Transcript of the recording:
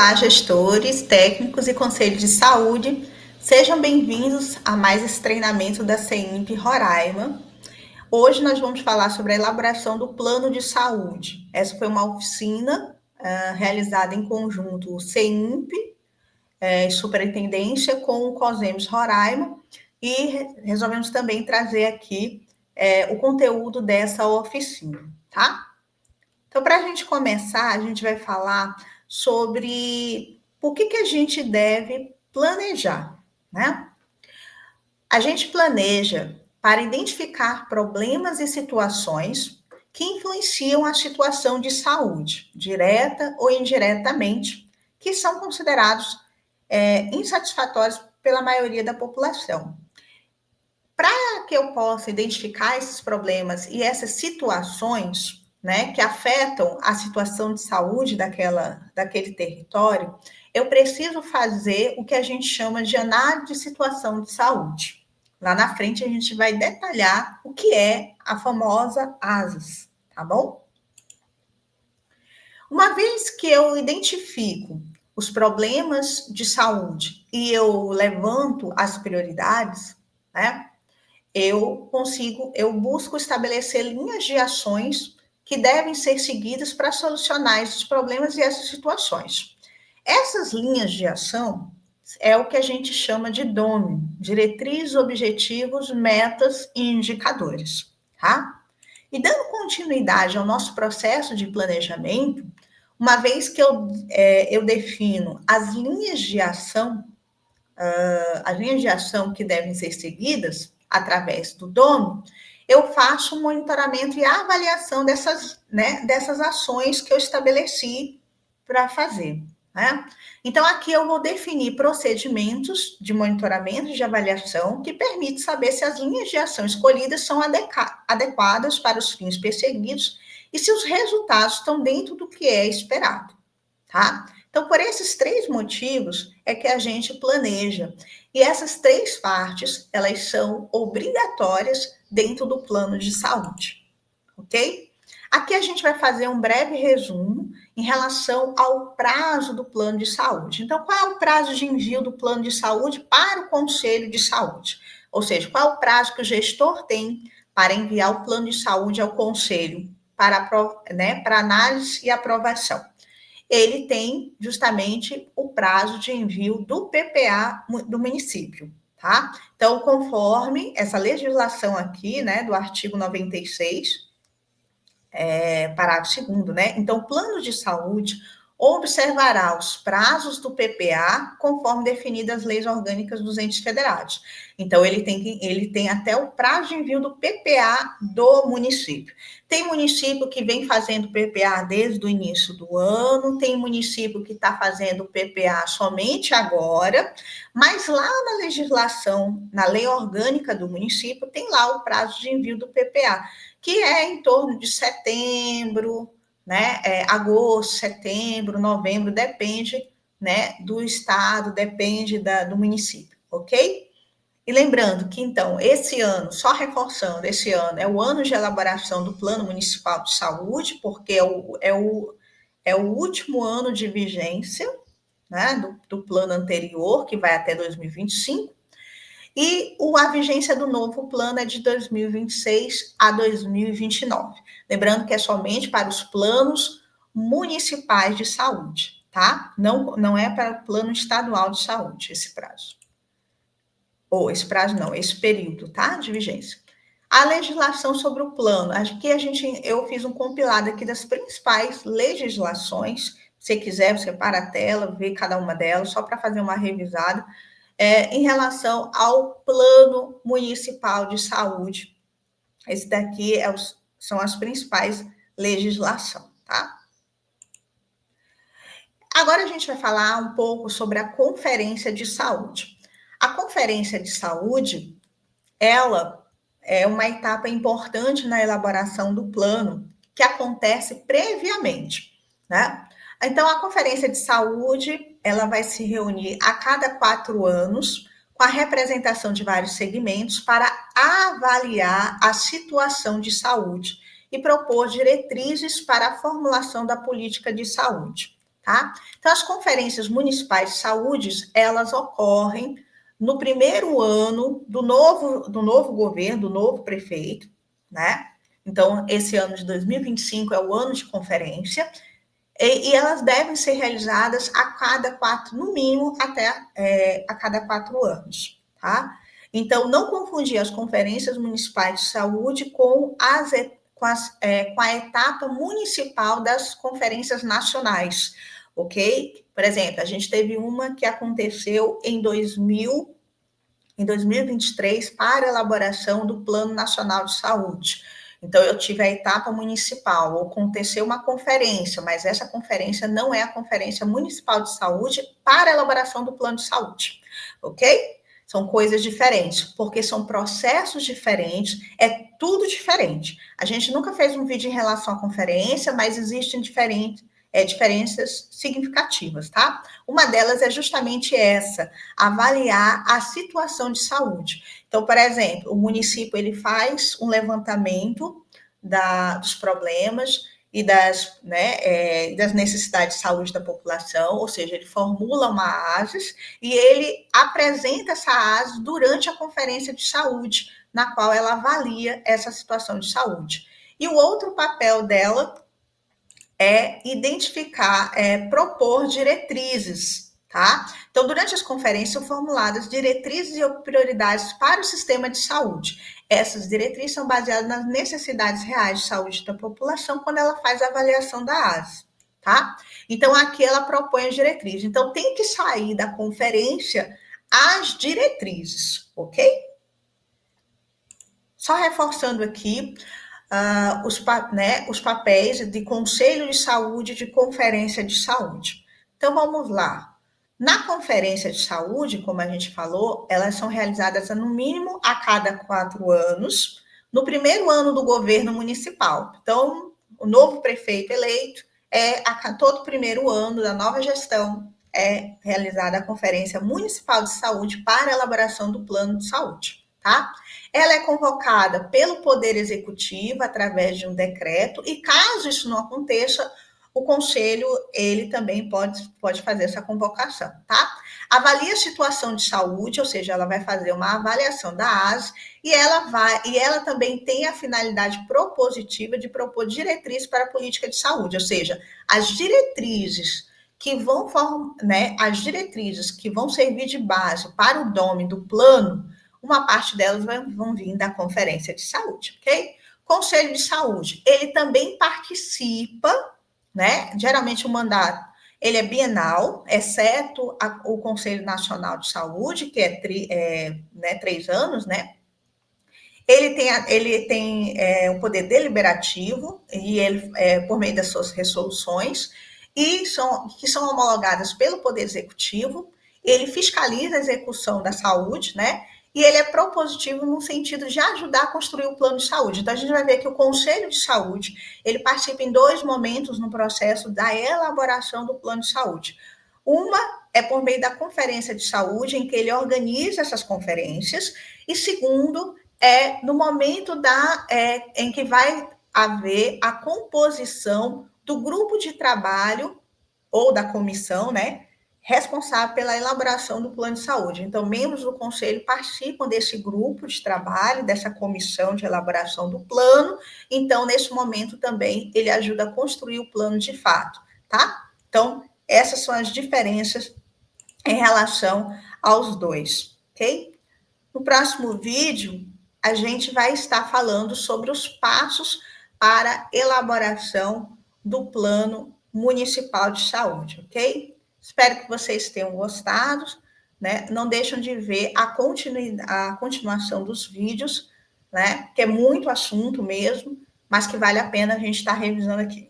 Olá, gestores, técnicos e conselhos de saúde. Sejam bem-vindos a mais esse treinamento da CEIMP Roraima. Hoje nós vamos falar sobre a elaboração do plano de saúde. Essa foi uma oficina realizada em conjunto o CEIMP, Superintendência, com o COSEMES Roraima, e resolvemos também trazer aqui o conteúdo dessa oficina, tá? Então, para a gente começar, a gente vai falar sobre por que a gente deve planejar, né? A gente planeja para identificar problemas e situações que influenciam a situação de saúde, direta ou indiretamente, que são considerados insatisfatórios pela maioria da população. Para que eu possa identificar esses problemas e essas situações, né, que afetam a situação de saúde daquele território, eu preciso fazer o que a gente chama de análise de situação de saúde. Lá na frente a gente vai detalhar o que é a famosa ASAS, tá bom? Uma vez que eu identifico os problemas de saúde e eu levanto as prioridades, né? Eu busco estabelecer linhas de ações que devem ser seguidas para solucionar esses problemas e essas situações. Essas linhas de ação é o que a gente chama de DOME, diretrizes, objetivos, metas e indicadores, tá? E dando continuidade ao nosso processo de planejamento, uma vez que eu defino as linhas de ação que devem ser seguidas através do dono, eu faço um monitoramento e avaliação dessas ações que eu estabeleci para fazer. Né? Então, aqui eu vou definir procedimentos de monitoramento e de avaliação que permitem saber se as linhas de ação escolhidas são adequadas para os fins perseguidos e se os resultados estão dentro do que é esperado. Tá? Então, por esses três motivos é que a gente planeja. E essas três partes, elas são obrigatórias dentro do plano de saúde, ok? Aqui a gente vai fazer um breve resumo em relação ao prazo do plano de saúde. Então, qual é o prazo de envio do plano de saúde para o Conselho de Saúde? Ou seja, qual é o prazo que o gestor tem para enviar o plano de saúde ao Conselho para análise e aprovação? Ele tem justamente o prazo de envio do PPA do município, tá? Então, conforme essa legislação aqui, né, do artigo 96, parágrafo 2º, né? Então, o plano de saúde observará os prazos do PPA conforme definidas as leis orgânicas dos entes federados. Então, ele tem até o prazo de envio do PPA do município. Tem município que vem fazendo PPA desde o início do ano, tem município que está fazendo PPA somente agora, mas lá na legislação, na lei orgânica do município, tem lá o prazo de envio do PPA, que é em torno de setembro, né? Agosto, setembro, novembro, depende, né, do estado, depende do município, ok? E lembrando que, então, esse ano, só reforçando, esse ano é o ano de elaboração do Plano Municipal de Saúde, porque é o último ano de vigência, né, do plano anterior, que vai até 2025, e a vigência do novo plano é de 2026 a 2029. Lembrando que é somente para os planos municipais de saúde, tá? Não é para o plano estadual de saúde esse prazo. Ou esse prazo não, esse período, tá? De vigência. A legislação sobre o plano. Aqui eu fiz um compilado aqui das principais legislações. Se quiser, você para a tela, vê cada uma delas, só para fazer uma revisada. Em relação ao Plano Municipal de Saúde. Esse daqui são as principais legislações, tá? Agora a gente vai falar um pouco sobre a Conferência de Saúde. A Conferência de Saúde, ela é uma etapa importante na elaboração do plano, que acontece previamente, né? Então, a Conferência de Saúde, ela vai se reunir a cada 4 anos, com a representação de vários segmentos, para avaliar a situação de saúde e propor diretrizes para a formulação da política de saúde. tá? Então, as conferências municipais de saúde, elas ocorrem no primeiro ano do novo governo, do novo prefeito, né? Então, esse ano de 2025 é o ano de conferência, e elas devem ser realizadas a cada 4, no mínimo, até a cada 4 anos, tá? Então, não confundir as conferências municipais de saúde com a etapa municipal das conferências nacionais, ok? Por exemplo, a gente teve uma que aconteceu em 2023 para elaboração do Plano Nacional de Saúde. Então, eu tive a etapa municipal, aconteceu uma conferência, mas essa conferência não é a Conferência Municipal de Saúde para a elaboração do plano de saúde, ok? São coisas diferentes, porque são processos diferentes, é tudo diferente. A gente nunca fez um vídeo em relação à conferência, mas existem diferenças significativas, tá? Uma delas é justamente essa, avaliar a situação de saúde. Então, por exemplo, o município ele faz um levantamento dos problemas e das necessidades de saúde da população, ou seja, ele formula uma ASES e ele apresenta essa ASES durante a conferência de saúde, na qual ela avalia essa situação de saúde. E o outro papel dela é identificar, propor diretrizes, tá? Então, durante as conferências são formuladas diretrizes e prioridades para o sistema de saúde. Essas diretrizes são baseadas nas necessidades reais de saúde da população quando ela faz a avaliação da ASE, tá? Então, aqui ela propõe as diretrizes. Então, tem que sair da conferência as diretrizes, ok? Só reforçando aqui, os papéis de conselho de saúde e de conferência de saúde. Então, vamos lá. Na conferência de saúde, como a gente falou, elas são realizadas no mínimo a cada 4 anos, no primeiro ano do governo municipal. Então, o novo prefeito eleito, a todo primeiro ano da nova gestão, é realizada a Conferência Municipal de Saúde para a elaboração do plano de saúde, tá? Ela é convocada pelo Poder Executivo através de um decreto e, caso isso não aconteça, o Conselho, ele também pode fazer essa convocação, tá? Avalia a situação de saúde, ou seja, ela vai fazer uma avaliação da ASE e ela também tem a finalidade propositiva de propor diretrizes para a política de saúde, ou seja, as diretrizes que as diretrizes que vão servir de base para o DOME do plano, uma parte delas vão vir da Conferência de Saúde, ok? Conselho de Saúde, ele também participa, né? Geralmente o mandato, ele é bienal, exceto o Conselho Nacional de Saúde, que é 3 anos, né? Ele tem o poder deliberativo, e ele, por meio das suas resoluções, que são homologadas pelo Poder Executivo, ele fiscaliza a execução da saúde, né? E ele é propositivo no sentido de ajudar a construir o plano de saúde. Então, a gente vai ver que o Conselho de Saúde, ele participa em 2 momentos no processo da elaboração do plano de saúde. Uma é por meio da conferência de saúde, em que ele organiza essas conferências, e segundo, no momento em que vai haver a composição do grupo de trabalho ou da comissão, né, responsável pela elaboração do plano de saúde. Então, membros do conselho participam desse grupo de trabalho, dessa comissão de elaboração do plano. Então, nesse momento também, ele ajuda a construir o plano de fato, tá? Então, essas são as diferenças em relação aos dois, ok? No próximo vídeo, a gente vai estar falando sobre os passos para elaboração do Plano Municipal de Saúde, ok? Espero que vocês tenham gostado, né? Não deixem de ver a continuação dos vídeos, né? Que é muito assunto mesmo, mas que vale a pena a gente estar revisando aqui.